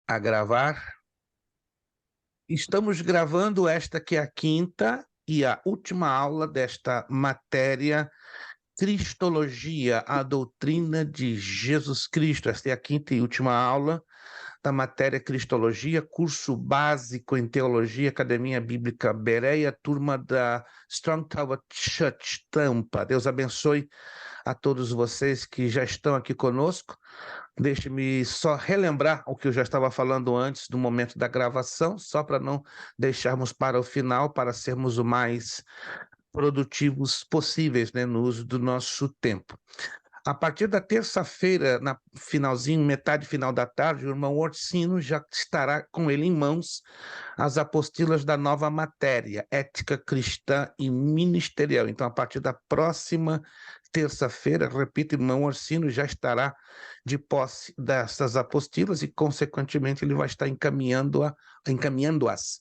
a gravar. Estamos gravando esta que é a quinta e a última aula desta matéria Cristologia, a doutrina de Jesus Cristo. Esta é a quinta e última aula da matéria Cristologia, curso básico em Teologia, Academia Bíblica Bereia, turma da Strong Tower Church Tampa. Deus abençoe a todos vocês que já estão aqui conosco. Deixe-me só relembrar o que eu já estava falando antes do momento da gravação, só para não deixarmos para o final, para sermos o mais produtivos possíveis, né, no uso do nosso tempo. A partir da terça-feira, na finalzinho, metade final da tarde, o irmão Orsino já estará com ele em mãos as apostilas da nova matéria, Ética Cristã e Ministerial. Então, a partir da próxima terça-feira, repito, o irmão Orsino já estará de posse dessas apostilas e, consequentemente, ele vai estar encaminhando-as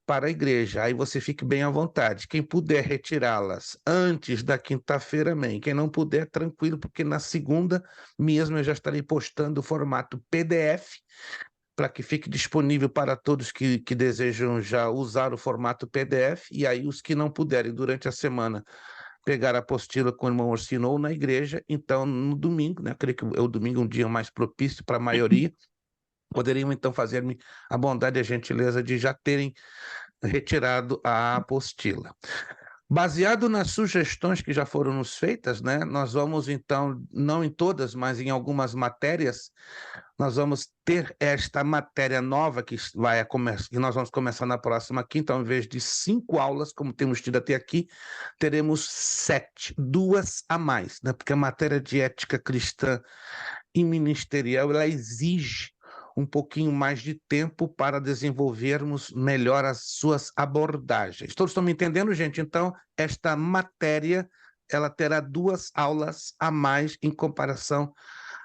para a igreja. Aí você fique bem à vontade. Quem puder retirá-las antes da quinta-feira, amém. Quem não puder, tranquilo, porque na segunda mesmo eu já estarei postando o formato PDF para que fique disponível para todos que desejam já usar o formato PDF, e aí os que não puderem durante a semana pegar a apostila com o irmão Orsino ou na igreja, então no domingo, né, eu creio que o domingo é um dia mais propício para a maioria, poderiam então fazer-me a bondade e a gentileza de já terem retirado a apostila. Baseado nas sugestões que já foram nos feitas, né, nós vamos então, não em todas, mas em algumas matérias, nós vamos ter esta matéria nova que nós vamos começar na próxima quinta. Ao invés de 5 aulas, como temos tido até aqui, teremos 7, 2 a mais, né, porque a matéria de ética cristã e ministerial, ela exige um pouquinho mais de tempo para desenvolvermos melhor as suas abordagens. Todos estão me entendendo, gente? Então, esta matéria, ela terá 2 aulas a mais em comparação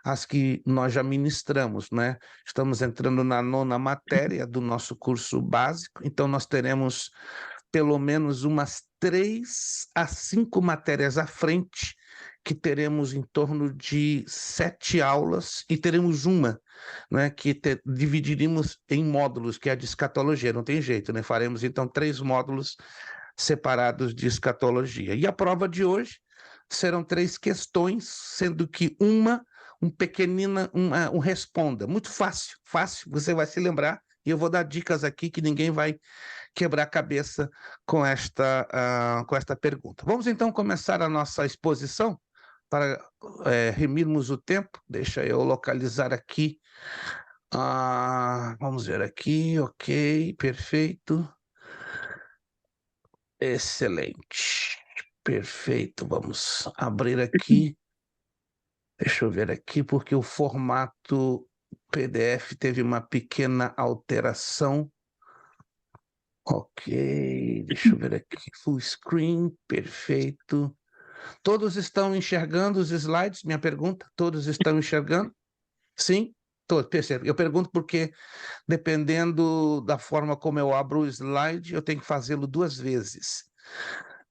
às que nós já ministramos, né? Estamos entrando na 9ª matéria do nosso curso básico, então nós teremos pelo menos umas 3 a 5 matérias à frente, que teremos em torno de 7 aulas, e teremos uma, né, que dividiremos em módulos, que é a de escatologia, não tem jeito, né? Faremos então 3 módulos separados de escatologia. E a prova de hoje serão 3 questões, sendo que um responda. Muito fácil, você vai se lembrar, e eu vou dar dicas aqui que ninguém vai quebrar a cabeça com esta pergunta. Vamos então começar a nossa exposição para remirmos o tempo. Deixa eu localizar aqui. Vamos ver aqui, ok, perfeito. Excelente, perfeito. Vamos abrir aqui. Deixa eu ver aqui, porque o formato PDF teve uma pequena alteração. Ok, deixa eu ver aqui. Full screen, perfeito. Todos estão enxergando os slides? Minha pergunta, todos estão enxergando? Sim? Todos, percebo. Eu pergunto porque, dependendo da forma como eu abro o slide, eu tenho que fazê-lo 2 vezes.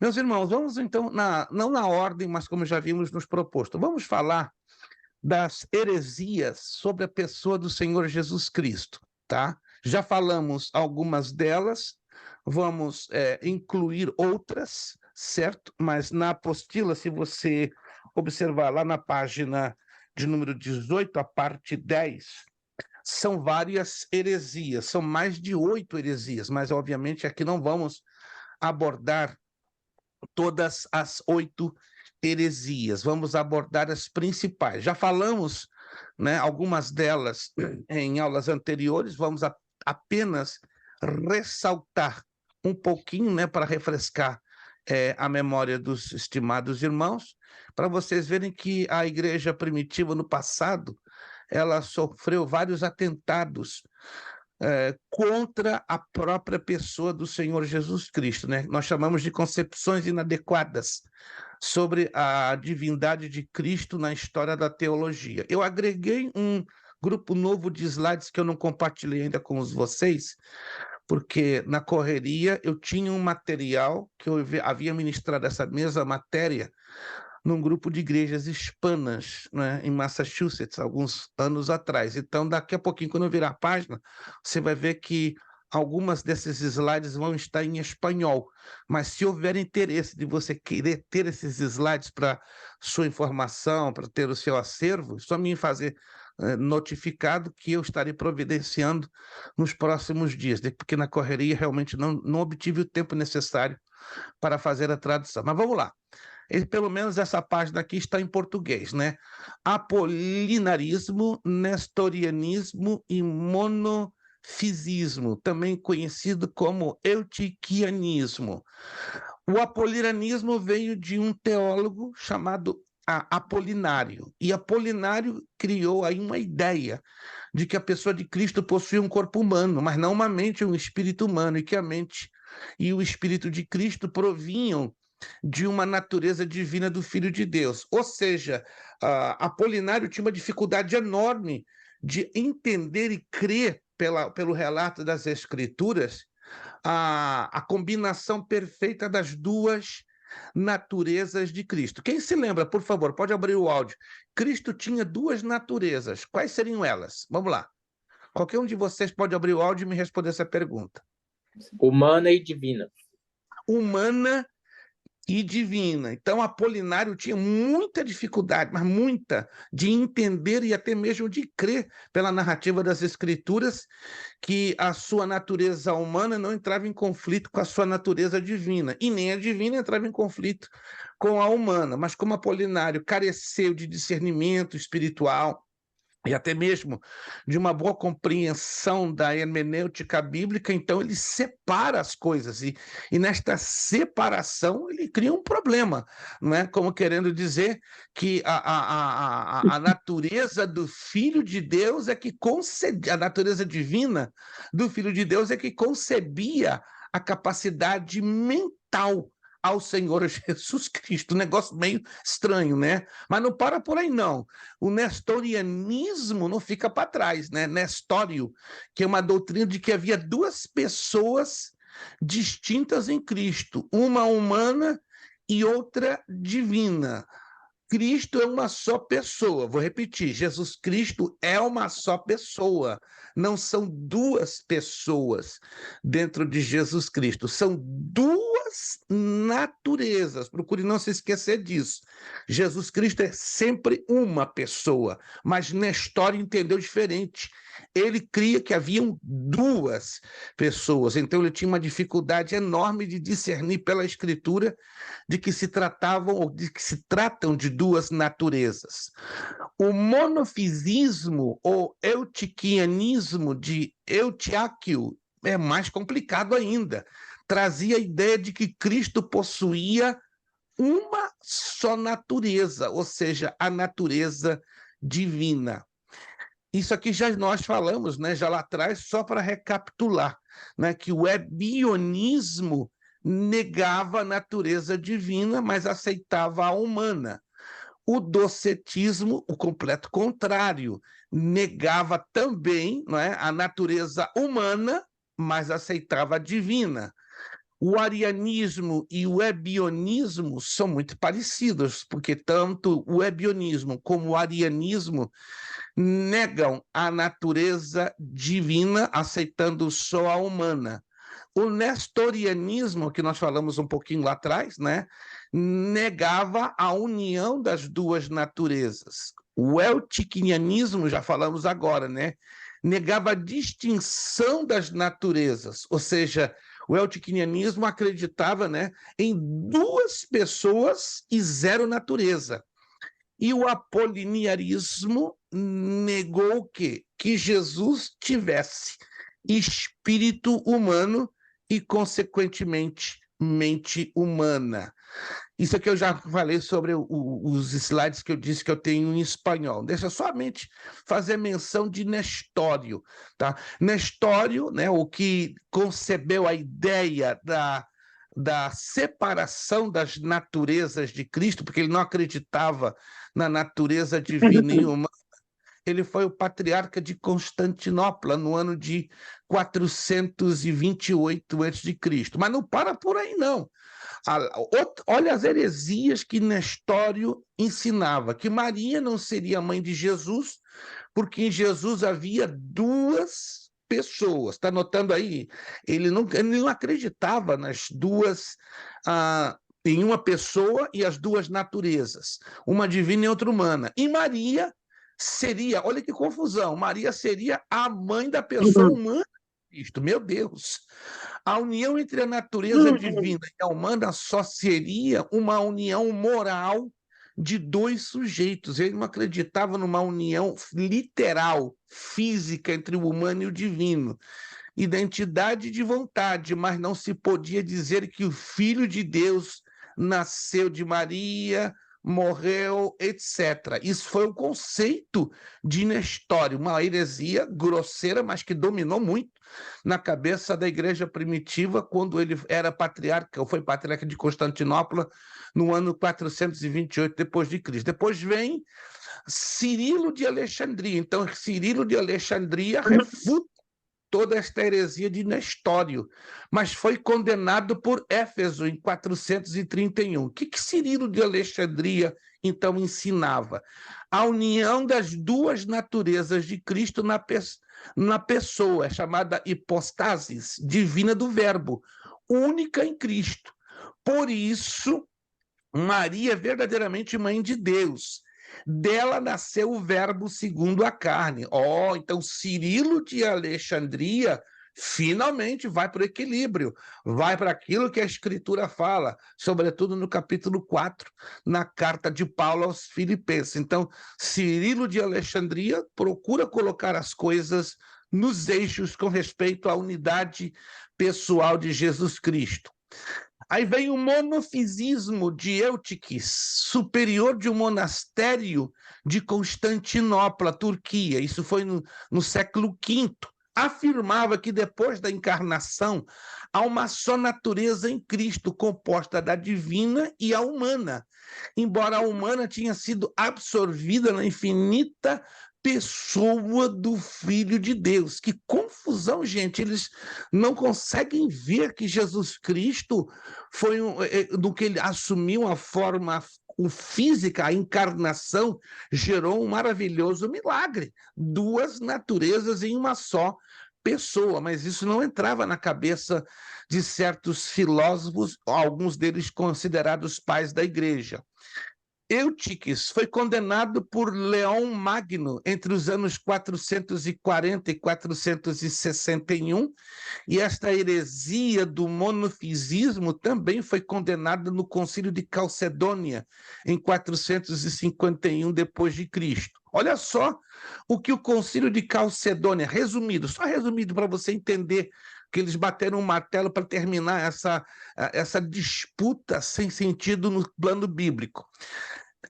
Meus irmãos, vamos então, não na ordem, mas como já vimos nos proposto, vamos falar das heresias sobre a pessoa do Senhor Jesus Cristo, tá? Já falamos algumas delas, vamos incluir outras, certo? Mas na apostila, se você observar lá na página de número 18, a parte 10, são várias heresias, são mais de 8 heresias, mas obviamente aqui não vamos abordar todas as 8 heresias, vamos abordar as principais. Já falamos, né, algumas delas em aulas anteriores, vamos apenas ressaltar um pouquinho, né, para refrescar a memória dos estimados irmãos, para vocês verem que a igreja primitiva no passado, ela sofreu vários atentados contra a própria pessoa do Senhor Jesus Cristo, né? Nós chamamos de concepções inadequadas sobre a divindade de Cristo na história da teologia. Eu agreguei um grupo novo de slides que eu não compartilhei ainda com vocês, porque na correria eu tinha um material que eu havia ministrado essa mesma matéria num grupo de igrejas hispanas, né, em Massachusetts, alguns anos atrás. Então, daqui a pouquinho, quando eu virar a página, você vai ver que algumas desses slides vão estar em espanhol, mas se houver interesse de você querer ter esses slides para sua informação, para ter o seu acervo, é só me fazer notificado que eu estarei providenciando nos próximos dias, porque na correria realmente não obtive o tempo necessário para fazer a tradução. Mas vamos lá. Pelo menos essa página aqui está em português, né? Apolinarismo, nestorianismo e monofisismo, também conhecido como eutiquianismo. O apolinarismo veio de um teólogo chamado Apolinário, e Apolinário criou aí uma ideia de que a pessoa de Cristo possuía um corpo humano, mas não uma mente, um espírito humano, e que a mente e o espírito de Cristo provinham de uma natureza divina do Filho de Deus. Ou seja, Apolinário tinha uma dificuldade enorme de entender e crer pelo relato das Escrituras a combinação perfeita das duas naturezas de Cristo. Quem se lembra, por favor, pode abrir o áudio. Cristo tinha duas naturezas. Quais seriam elas? Vamos lá. Qualquer um de vocês pode abrir o áudio e me responder essa pergunta. Humana e divina. Humana e divina. Então, Apolinário tinha muita dificuldade, mas muita, de entender e até mesmo de crer pela narrativa das Escrituras que a sua natureza humana não entrava em conflito com a sua natureza divina, e nem a divina entrava em conflito com a humana. Mas como Apolinário careceu de discernimento espiritual, e até mesmo de uma boa compreensão da hermenêutica bíblica, então ele separa as coisas, e nesta separação ele cria um problema, não é? Como querendo dizer que a natureza do Filho de Deus é que concebia, a natureza divina do Filho de Deus é que concebia a capacidade mental ao Senhor Jesus Cristo. Um negócio meio estranho, né? Mas não para por aí, não. O nestorianismo não fica para trás, né? Nestório, que é uma doutrina de que havia duas pessoas distintas em Cristo, uma humana e outra divina. Cristo é uma só pessoa. Vou repetir: Jesus Cristo é uma só pessoa. Não são duas pessoas dentro de Jesus Cristo. São duas naturezas. Procure não se esquecer disso. Jesus Cristo é sempre uma pessoa, mas Nestório entendeu diferente. Ele cria que haviam duas pessoas. Então ele tinha uma dificuldade enorme de discernir pela Escritura de que se tratavam ou de que se tratam de duas naturezas. O monofisismo ou eutiquianismo de Eutiáquio é mais complicado ainda. Trazia a ideia de que Cristo possuía uma só natureza, ou seja, a natureza divina. Isso aqui já nós falamos, né, já lá atrás, só para recapitular, né, que o ebionismo negava a natureza divina, mas aceitava a humana. O docetismo, o completo contrário, negava também, não é, a natureza humana, mas aceitava a divina. O arianismo e o ebionismo são muito parecidos, porque tanto o ebionismo como o arianismo negam a natureza divina, aceitando só a humana. O nestorianismo, que nós falamos um pouquinho lá atrás, né, negava a união das duas naturezas. O eutiquianismo, já falamos agora, né, negava a distinção das naturezas, ou seja, o eutiquianismo acreditava, né, em duas pessoas e zero natureza. E o apoliniarismo negou o quê? Que Jesus tivesse espírito humano e, consequentemente, mente humana. Isso aqui eu já falei sobre os slides que eu disse que eu tenho em espanhol. Deixa somente fazer menção de Nestório, tá? Nestório, né, o que concebeu a ideia da separação das naturezas de Cristo, porque ele não acreditava na natureza divina e humana. ele foi o patriarca de Constantinopla no ano de 428 a.C. Mas não para por aí, não. Olha as heresias que Nestório ensinava, que Maria não seria mãe de Jesus, porque em Jesus havia duas pessoas. Está notando aí? Ele não acreditava nas duas, em uma pessoa e as duas naturezas, uma divina e outra humana. E Maria seria, olha que confusão, Maria seria a mãe da pessoa humana de Cristo. Meu Deus! A união entre a natureza divina e a humana só seria uma união moral de dois sujeitos. Ele não acreditava numa união literal, física, entre o humano e o divino. Identidade de vontade, mas não se podia dizer que o Filho de Deus nasceu de Maria, morreu, etc. Isso foi um conceito de Nestório, uma heresia grosseira, mas que dominou muito na cabeça da igreja primitiva quando ele era patriarca, ou foi patriarca de Constantinopla no ano 428 depois de Cristo. Depois vem Cirilo de Alexandria. Então, Cirilo de Alexandria refuta toda esta heresia de Nestório, mas foi condenado por Éfeso em 431. O que Cirilo de Alexandria, então, ensinava? A união das duas naturezas de Cristo na pessoa, é chamada hipostasis divina do Verbo, única em Cristo. Por isso, Maria é verdadeiramente mãe de Deus. Dela nasceu o Verbo segundo a carne. Então Cirilo de Alexandria finalmente vai para o equilíbrio, vai para aquilo que a Escritura fala, sobretudo no capítulo 4, na carta de Paulo aos Filipenses. Então, Cirilo de Alexandria procura colocar as coisas nos eixos com respeito à unidade pessoal de Jesus Cristo. Aí vem o monofisismo de Eutiques, superior de um monastério de Constantinopla, Turquia. Isso foi no século V. Afirmava que depois da encarnação há uma só natureza em Cristo, composta da divina e a humana. Embora a humana tinha sido absorvida na infinita pessoa do Filho de Deus. Que confusão, gente! Eles não conseguem ver que Jesus Cristo foi do que ele assumiu a forma física, a encarnação, gerou um maravilhoso milagre. Duas naturezas em uma só pessoa, mas isso não entrava na cabeça de certos filósofos, alguns deles considerados pais da igreja. Eutiques foi condenado por Leão Magno entre os anos 440 e 461, e esta heresia do monofisismo também foi condenada no Concílio de Calcedônia, em 451 depois de Cristo. Olha só o que o Concílio de Calcedônia, só resumido para você entender que eles bateram um martelo para terminar essa disputa sem sentido no plano bíblico.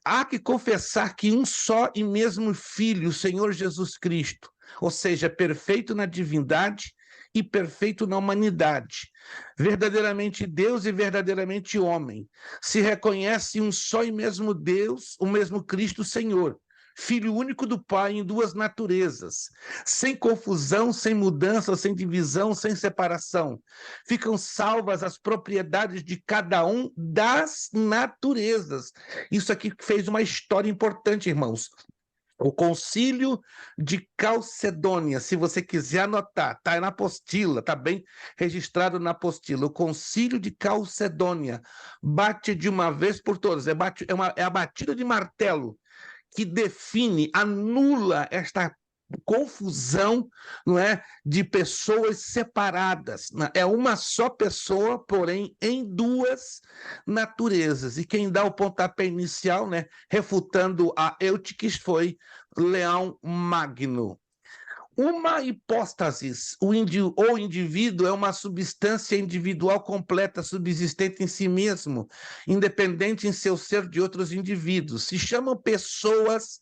Há que confessar que um só e mesmo Filho, o Senhor Jesus Cristo, ou seja, perfeito na divindade e perfeito na humanidade, verdadeiramente Deus e verdadeiramente homem, se reconhece um só e mesmo Deus, o mesmo Cristo Senhor, Filho único do Pai em duas naturezas, sem confusão, sem mudança, sem divisão, sem separação. Ficam salvas as propriedades de cada um das naturezas. Isso aqui fez uma história importante, irmãos. O Concílio de Calcedônia, se você quiser anotar, está na apostila, está bem registrado na apostila. O Concílio de Calcedônia bate de uma vez por todas, é a batida de martelo que define, anula esta confusão, não é, de pessoas separadas. É uma só pessoa, porém em duas naturezas. E quem dá o pontapé inicial, né, refutando a Eutiques, foi Leão Magno. Uma hipóstasis, o indivíduo é uma substância individual completa, subsistente em si mesmo, independente em seu ser de outros indivíduos. Se chamam pessoas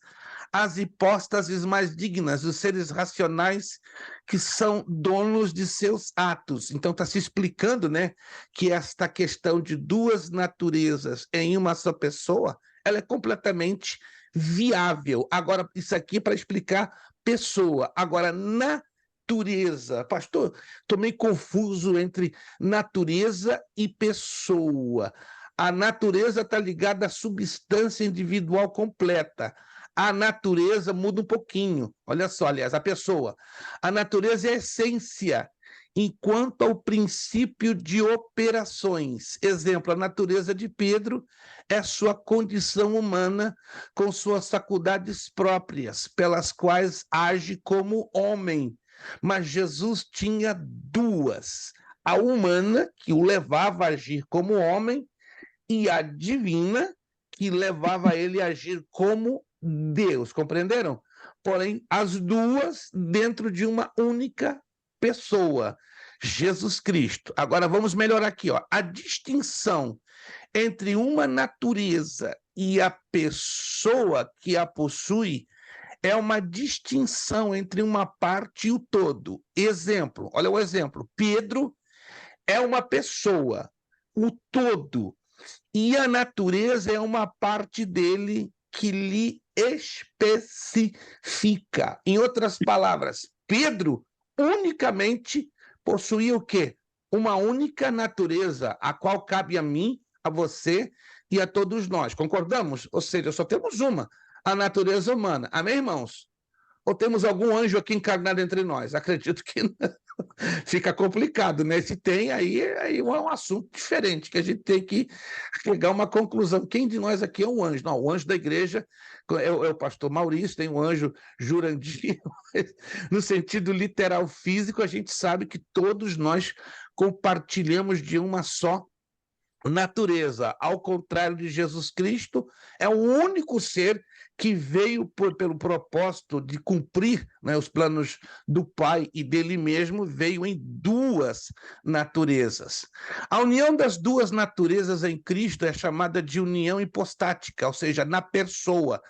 as hipóstases mais dignas, os seres racionais que são donos de seus atos. Então está se explicando, né, que esta questão de duas naturezas em uma só pessoa, ela é completamente viável. Agora, isso aqui é para explicar pessoa. Agora, natureza. Pastor, estou meio confuso entre natureza e pessoa. A natureza está ligada à substância individual completa. A natureza muda um pouquinho. Olha só, aliás, a pessoa. A natureza é a essência, enquanto ao princípio de operações. Exemplo, a natureza de Pedro é sua condição humana com suas faculdades próprias, pelas quais age como homem. Mas Jesus tinha duas: a humana, que o levava a agir como homem, e a divina, que levava ele a agir como Deus. Compreenderam? Porém, as duas dentro de uma única pessoa, Jesus Cristo. Agora vamos melhorar aqui, ó. A distinção entre uma natureza e a pessoa que a possui é uma distinção entre uma parte e o todo. Exemplo, olha o exemplo. Pedro é uma pessoa, o todo, e a natureza é uma parte dele que lhe especifica. Em outras palavras, Pedro unicamente possuía o quê? Uma única natureza, a qual cabe a mim, a você e a todos nós. Concordamos? Ou seja, só temos uma, a natureza humana. Amém, irmãos? Ou temos algum anjo aqui encarnado entre nós? Acredito que não. Fica complicado, né? Se tem, aí é um assunto diferente, que a gente tem que chegar a uma conclusão. Quem de nós aqui é um anjo? Não, o anjo da igreja é o pastor Maurício, tem o anjo Jurandir. No sentido literal físico, a gente sabe que todos nós compartilhamos de uma só natureza. Ao contrário de Jesus Cristo, é o único ser que veio pelo propósito de cumprir, né, os planos do Pai e dele mesmo, veio em duas naturezas. A união das duas naturezas em Cristo é chamada de união hipostática, ou seja, na pessoa.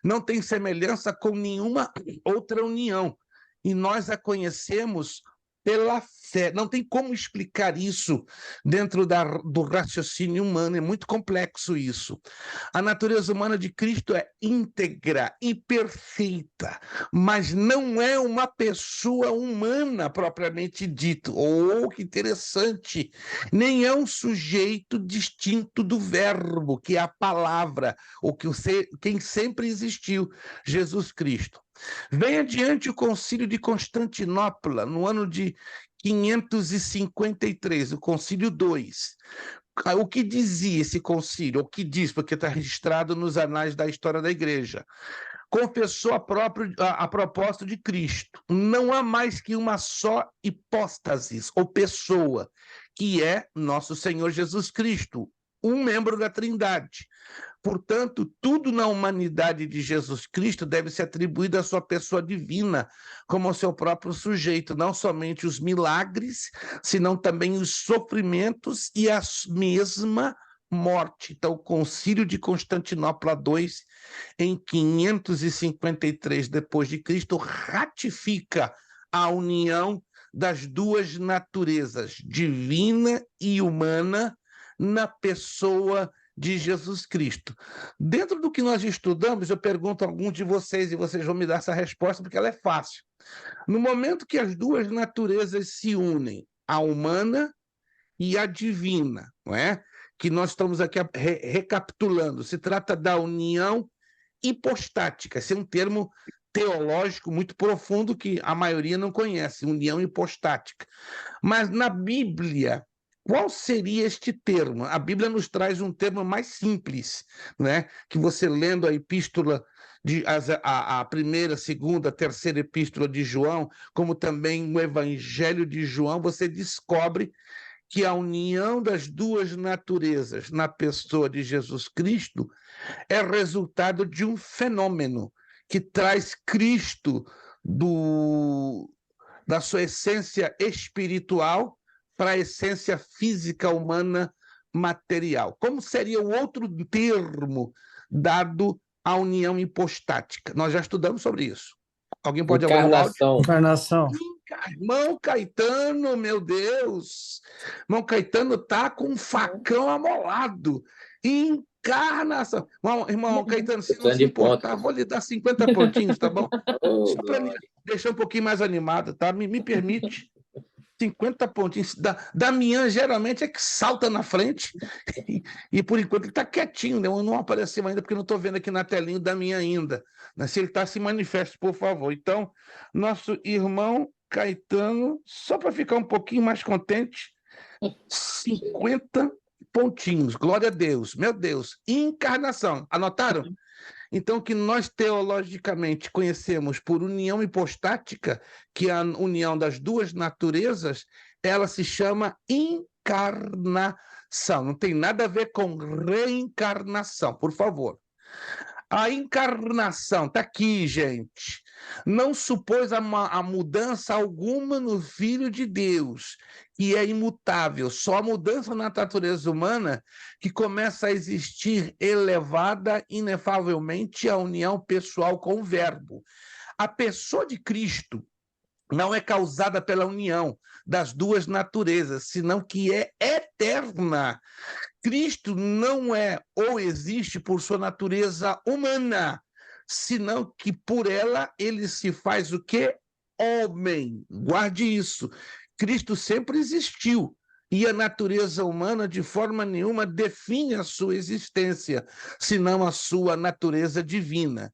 Não tem semelhança com nenhuma outra união. E nós a conhecemos pela fé. Não tem como explicar isso dentro do raciocínio humano, é muito complexo isso. A natureza humana de Cristo é íntegra e perfeita, mas não é uma pessoa humana propriamente dito. Oh, que interessante! Nem é um sujeito distinto do verbo, que é a palavra, ou quem sempre existiu, Jesus Cristo. Vem adiante o Concílio de Constantinopla, no ano de 553, o Concílio II. O que dizia esse concílio? O que diz, porque está registrado nos anais da história da Igreja. Confessou a propósito de Cristo. Não há mais que uma só hipóstasis, ou pessoa, que é nosso Senhor Jesus Cristo, um membro da Trindade. Portanto, tudo na humanidade de Jesus Cristo deve ser atribuído à sua pessoa divina, como ao seu próprio sujeito, não somente os milagres, senão também os sofrimentos e a mesma morte. Então, o Concílio de Constantinopla II, em 553 depois de Cristo, ratifica a união das duas naturezas, divina e humana, na pessoa de Jesus Cristo. Dentro do que nós estudamos, eu pergunto a alguns de vocês, e vocês vão me dar essa resposta, porque ela é fácil. No momento que as duas naturezas se unem, a humana e a divina, não é? Que nós estamos aqui recapitulando, se trata da união hipostática. Esse é um termo teológico muito profundo que a maioria não conhece, união hipostática. Mas na Bíblia, qual seria este termo? A Bíblia nos traz um termo mais simples, né? Que você lendo a epístola, a primeira, segunda, terceira epístola de João, como também o Evangelho de João, você descobre que a união das duas naturezas na pessoa de Jesus Cristo é resultado de um fenômeno que traz Cristo da sua essência espiritual para a essência física humana material. Como seria o outro termo dado à união hipostática? Nós já estudamos sobre isso. Alguém pode abrir o áudio? Encarnação. Irmão Caetano, meu Deus! Irmão Caetano está com um facão amolado. encarnação. Irmão Caetano, se não Questão se de ponto. importar, vou lhe dar 50 pontinhos, tá bom? Oh, Só para me glória. deixar um pouquinho mais animado, tá? Me permite. 50 pontinhos. Damian geralmente é que salta na frente e por enquanto ele está quietinho, né? Não apareceu ainda porque não estou vendo aqui na telinha o Damian ainda. Né? Se ele está, se manifeste, por favor. Então, nosso irmão Caetano, só para ficar um pouquinho mais contente, 50 pontinhos. Glória a Deus. Meu Deus. Encarnação. Anotaram? Então, que nós teologicamente conhecemos por união hipostática, que é a união das duas naturezas, ela se chama encarnação. Não tem nada a ver com reencarnação, por favor. A encarnação, está aqui, gente, não supôs a mudança alguma no Filho de Deus, que é imutável, só a mudança na natureza humana que começa a existir elevada inefavelmente a união pessoal com o Verbo. A pessoa de Cristo não é causada pela união das duas naturezas, senão que é eterna. Cristo não é ou existe por sua natureza humana, senão que por ela ele se faz o quê? Homem. Guarde isso. Cristo sempre existiu. E a natureza humana, de forma nenhuma, define a sua existência, senão a sua natureza divina.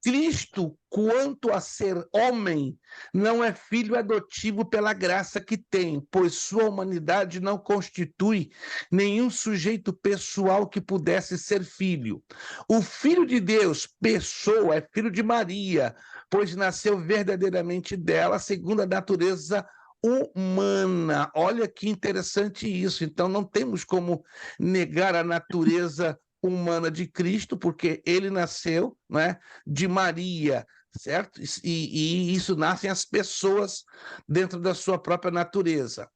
Cristo, quanto a ser homem, não é filho adotivo pela graça que tem, pois sua humanidade não constitui nenhum sujeito pessoal que pudesse ser filho. O Filho de Deus, pessoa, é filho de Maria, pois nasceu verdadeiramente dela, segundo a natureza humana. Olha que interessante isso. Então, não temos como negar a natureza humana de Cristo, porque ele nasceu, né, de Maria, certo? E isso nascem as pessoas dentro da sua própria natureza.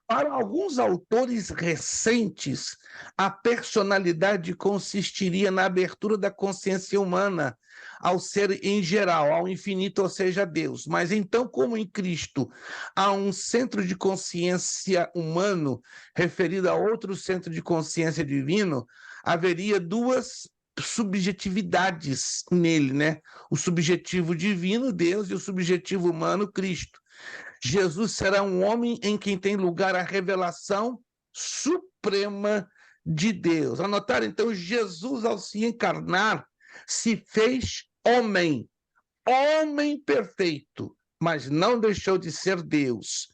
Para alguns autores recentes, a personalidade consistiria na abertura da consciência humana ao ser em geral, ao infinito, ou seja, Deus. Mas então, como em Cristo há um centro de consciência humano referido a outro centro de consciência divino, haveria duas subjetividades nele, né? O subjetivo divino, Deus, e o subjetivo humano, Cristo. Jesus será um homem em quem tem lugar a revelação suprema de Deus. Anotaram? Então, Jesus, ao se encarnar, se fez homem, homem perfeito, mas não deixou de ser Deus.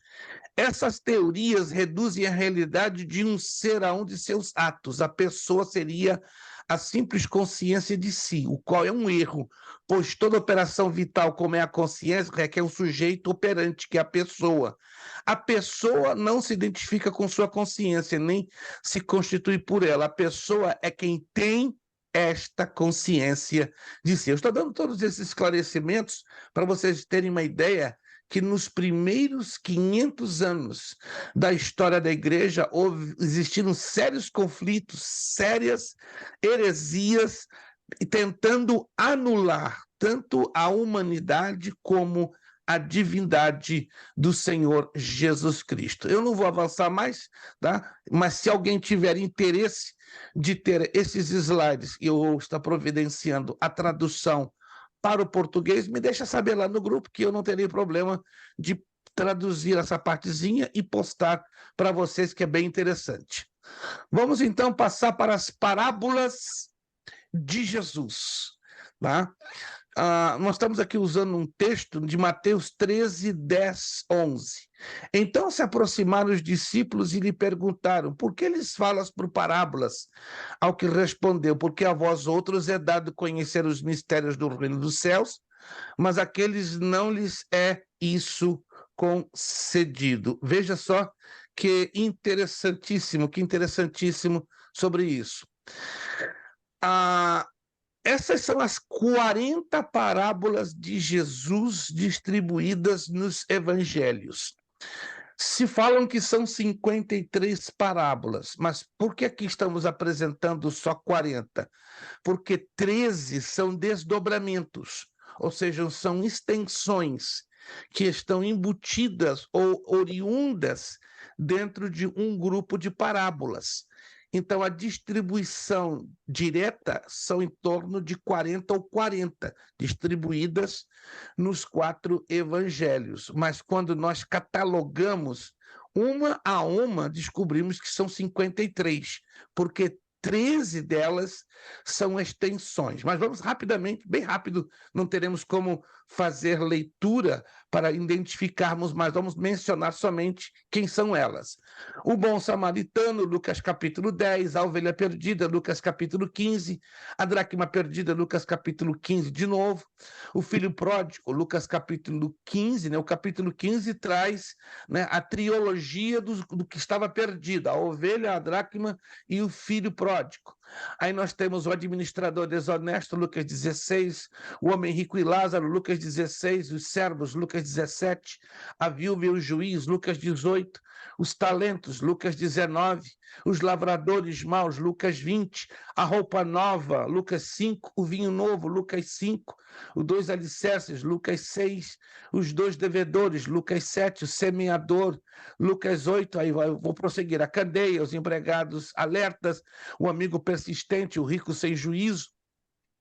Essas teorias reduzem a realidade de um ser a um de seus atos. A pessoa seria a simples consciência de si, o qual é um erro, pois toda operação vital, como é a consciência, requer um sujeito operante, que é a pessoa. A pessoa não se identifica com sua consciência, nem se constitui por ela. A pessoa é quem tem esta consciência de si. Eu estou dando todos esses esclarecimentos para vocês terem uma ideia que nos primeiros 500 anos da história da igreja existiram sérios conflitos, sérias heresias, tentando anular tanto a humanidade como a divindade do Senhor Jesus Cristo. Eu não vou avançar mais, tá? Mas se alguém tiver interesse de ter esses slides, eu estou providenciando a tradução para o português, me deixa saber lá no grupo que eu não terei problema de traduzir essa partezinha e postar para vocês, que é bem interessante. Vamos então passar para as parábolas de Jesus. Tá? Nós estamos aqui usando um texto de Mateus 13, 10, 11. Então se aproximaram os discípulos e lhe perguntaram: por que lhes falas por parábolas? Ao que respondeu: porque a vós outros é dado conhecer os mistérios do reino dos céus, mas àqueles não lhes é isso concedido. Veja só que interessantíssimo sobre isso. Essas são as 40 parábolas de Jesus distribuídas nos evangelhos. Se falam que são 53 parábolas, mas por que aqui estamos apresentando só 40? Porque 13 são desdobramentos, ou seja, são extensões que estão embutidas ou oriundas dentro de um grupo de parábolas. Então, a distribuição direta são em torno de 40 ou 40 distribuídas nos 4 evangelhos. Mas quando nós catalogamos uma a uma, descobrimos que são 53, porque 13 delas são extensões. Mas vamos rapidamente, bem rápido, não teremos como fazer leitura para identificarmos, mas vamos mencionar somente quem são elas. O bom samaritano, Lucas capítulo 10, a ovelha perdida, Lucas capítulo 15, a dracma perdida, Lucas capítulo 15 de novo, o filho pródigo, Lucas capítulo 15, né? O capítulo 15 traz, né, a trilogia do que estava perdido, a ovelha, a dracma e o filho pródigo. Aí nós temos o administrador desonesto, Lucas 16, o homem rico e Lázaro, Lucas 16, os servos, Lucas 17, a viúva e o juiz, Lucas 18, os talentos, Lucas 19, os lavradores maus, Lucas 20, a roupa nova, Lucas 5, o vinho novo, Lucas 5, os 2 alicerces, Lucas 6, os 2 devedores, Lucas 7, o semeador, Lucas 8, aí vou prosseguir, a candeia, os empregados alertas, o amigo persistente, o rico sem juízo,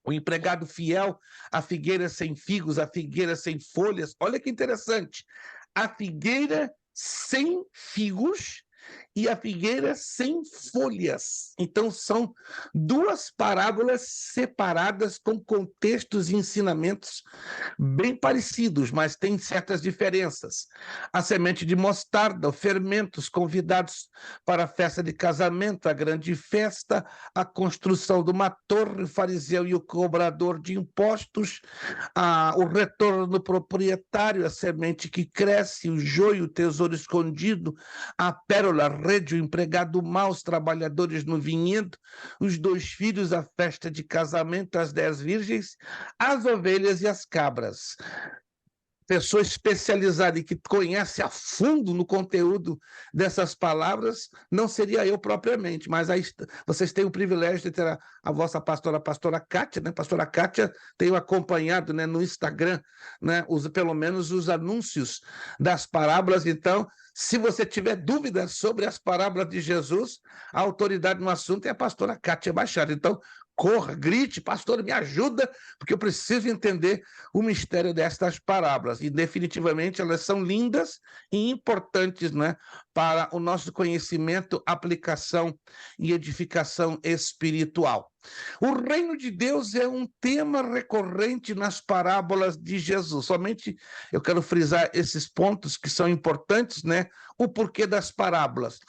o empregado fiel, a figueira sem figos, a figueira sem folhas. Olha que interessante, a figueira sem figos e a figueira sem folhas. Então, são 2 parábolas separadas com contextos e ensinamentos bem parecidos, mas tem certas diferenças. A semente de mostarda, fermentos convidados para a festa de casamento, a grande festa, a construção de uma torre, o fariseu e o cobrador de impostos, o retorno do proprietário, a semente que cresce, o joio, o tesouro escondido, a pérola, a rede, o empregado mau, os trabalhadores no vinhedo, os 2 filhos, a festa de casamento, as 10 virgens, as ovelhas e as cabras. Pessoa especializada e que conhece a fundo no conteúdo dessas palavras, não seria eu propriamente, mas aí vocês têm o privilégio de ter a vossa pastora Kátia, né? Pastora Kátia, tenho acompanhado, né, no Instagram, né, pelo menos os anúncios das parábolas. Então, se você tiver dúvidas sobre as parábolas de Jesus, a autoridade no assunto é a pastora Kátia Machado. Então, corra, grite, pastor, me ajuda, porque eu preciso entender o mistério destas parábolas. E definitivamente elas são lindas e importantes, né, para o nosso conhecimento, aplicação e edificação espiritual. O reino de Deus é um tema recorrente nas parábolas de Jesus. Somente eu quero frisar esses pontos que são importantes, né? O porquê das parábolas.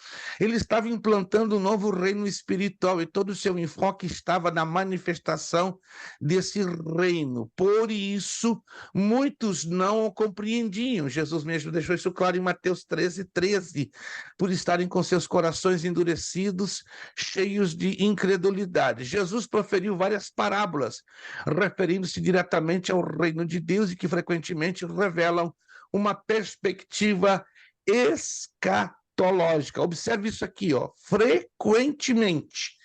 Ele estava implantando um novo reino espiritual e todo o seu enfoque estava na manifestação desse reino. Por isso, muitos não o compreendiam. Jesus mesmo deixou isso claro em Mateus 13:13, por estarem com seus corações endurecidos, cheios de incredulidade. Jesus proferiu várias parábolas, referindo-se diretamente ao reino de Deus e que frequentemente revelam uma perspectiva escatológica. Observe isso aqui, ó. Frequentemente,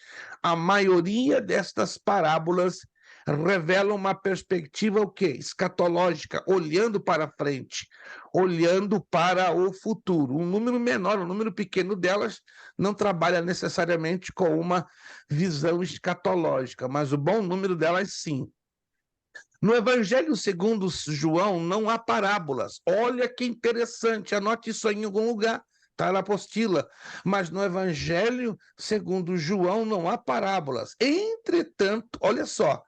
a maioria destas parábolas revelam uma perspectiva o quê? Escatológica, olhando para frente, olhando para o futuro. Um número menor, um número pequeno delas não trabalha necessariamente com uma visão escatológica, mas o bom número delas sim. No Evangelho segundo João não há parábolas. Olha que interessante, anote isso aí em algum lugar. Está na apostila, mas no Evangelho segundo João não há parábolas. Entretanto, olha só,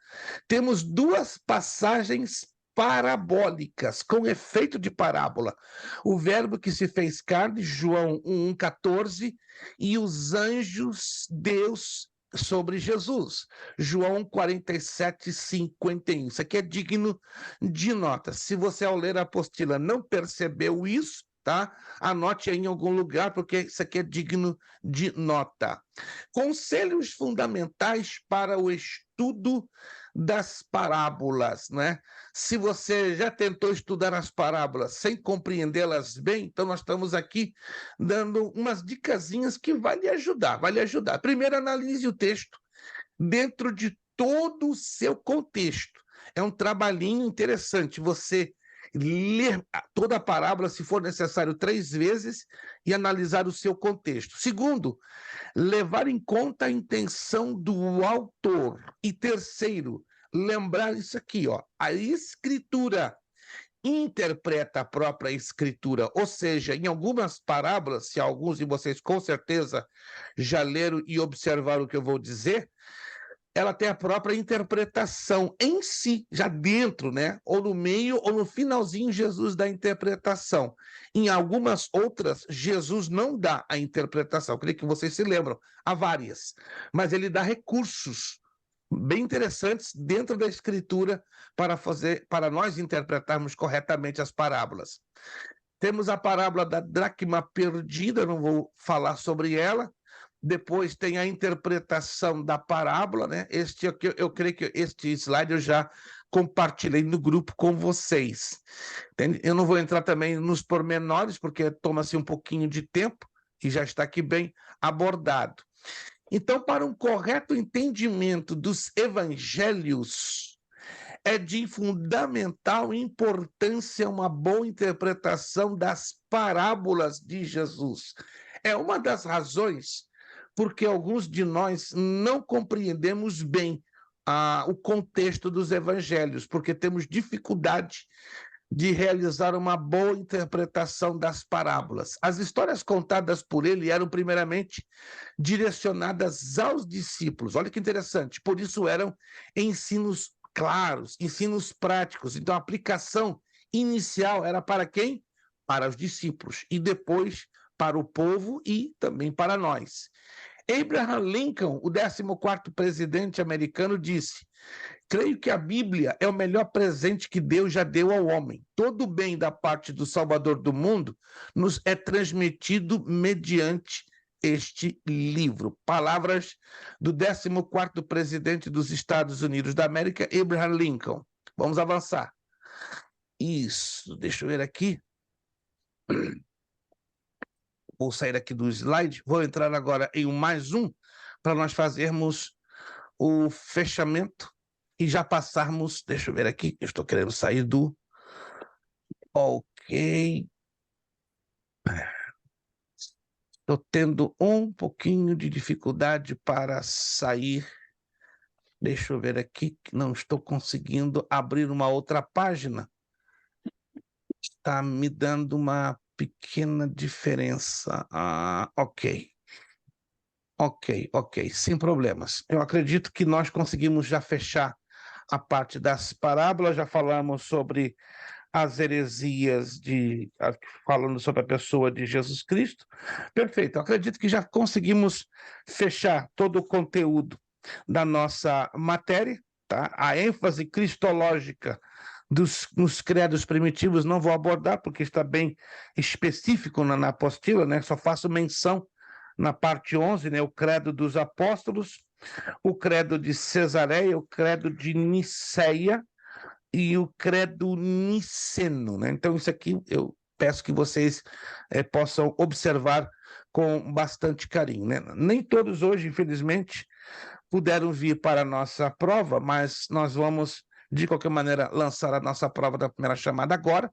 temos 2 passagens parabólicas, com efeito de parábola. O verbo que se fez carne, João 1:14, e os anjos, Deus sobre Jesus, João 47:51. Isso aqui é digno de nota. Se você, ao ler a apostila, não percebeu isso, tá? Anote aí em algum lugar, porque isso aqui é digno de nota. Conselhos fundamentais para o estudo das parábolas, né? Se você já tentou estudar as parábolas sem compreendê-las bem, então nós estamos aqui dando umas dicasinhas que vai lhe ajudar, vai lhe ajudar. Primeiro, analise o texto dentro de todo o seu contexto. É um trabalhinho interessante você ler toda a parábola, se for necessário, 3 vezes e analisar o seu contexto. Segundo, levar em conta a intenção do autor. E terceiro, lembrar isso aqui, ó, a escritura interpreta a própria escritura, ou seja, em algumas parábolas, se alguns de vocês com certeza já leram e observaram o que eu vou dizer, ela tem a própria interpretação em si, já dentro, né? Ou no meio ou no finalzinho, Jesus dá a interpretação. Em algumas outras, Jesus não dá a interpretação. Eu creio que vocês se lembram, há várias. Mas ele dá recursos bem interessantes dentro da escritura para nós interpretarmos corretamente as parábolas. Temos a parábola da dracma perdida, não vou falar sobre ela. Depois tem a interpretação da parábola, né? Eu creio que este slide eu já compartilhei no grupo com vocês. Entende? Eu não vou entrar também nos pormenores, porque toma-se um pouquinho de tempo e já está aqui bem abordado. Então, para um correto entendimento dos evangelhos, é de fundamental importância uma boa interpretação das parábolas de Jesus. É uma das razões porque alguns de nós não compreendemos bem o contexto dos evangelhos, porque temos dificuldade de realizar uma boa interpretação das parábolas. As histórias contadas por ele eram primeiramente direcionadas aos discípulos. Olha que interessante, por isso eram ensinos claros, ensinos práticos. Então a aplicação inicial era para quem? Para os discípulos, e depois para o povo e também para nós. Abraham Lincoln, o 14º presidente americano, disse: creio que a Bíblia é o melhor presente que Deus já deu ao homem. Todo o bem da parte do Salvador do mundo nos é transmitido mediante este livro. Palavras do 14º presidente dos Estados Unidos da América, Abraham Lincoln. Vamos avançar. Isso, deixa eu ver aqui. Vou sair aqui do slide, vou entrar agora em mais um, para nós fazermos o fechamento e já passarmos, deixa eu ver aqui, eu estou querendo sair do... Ok. Estou tendo um pouquinho de dificuldade para sair. Deixa eu ver aqui, não estou conseguindo abrir uma outra página. Está me dando uma pequena diferença. Ok. Ok, sem problemas. Eu acredito que nós conseguimos já fechar a parte das parábolas, já falamos sobre as heresias falando sobre a pessoa de Jesus Cristo. Perfeito, eu acredito que já conseguimos fechar todo o conteúdo da nossa matéria, tá? A ênfase cristológica nos credos primitivos não vou abordar, porque está bem específico na apostila, né? Só faço menção na parte 11, né? O credo dos apóstolos, o credo de Cesareia, o credo de Niceia e o credo niceno, né? Então isso aqui eu peço que vocês possam observar com bastante carinho, né? Nem todos hoje, infelizmente, puderam vir para a nossa prova, mas nós vamos, de qualquer maneira, lançar a nossa prova da primeira chamada agora.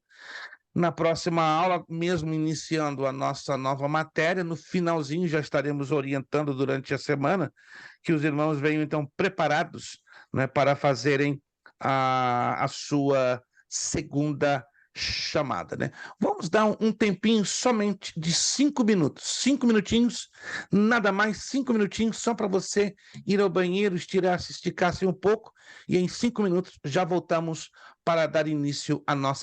Na próxima aula, mesmo iniciando a nossa nova matéria, no finalzinho já estaremos orientando durante a semana que os irmãos venham, então, preparados, né, para fazerem a sua segunda chamada, né? Vamos dar um tempinho somente de 5 minutos, 5 minutinhos, nada mais, 5 minutinhos, só para você ir ao banheiro, esticar-se um pouco, e em 5 minutos já voltamos para dar início à nossa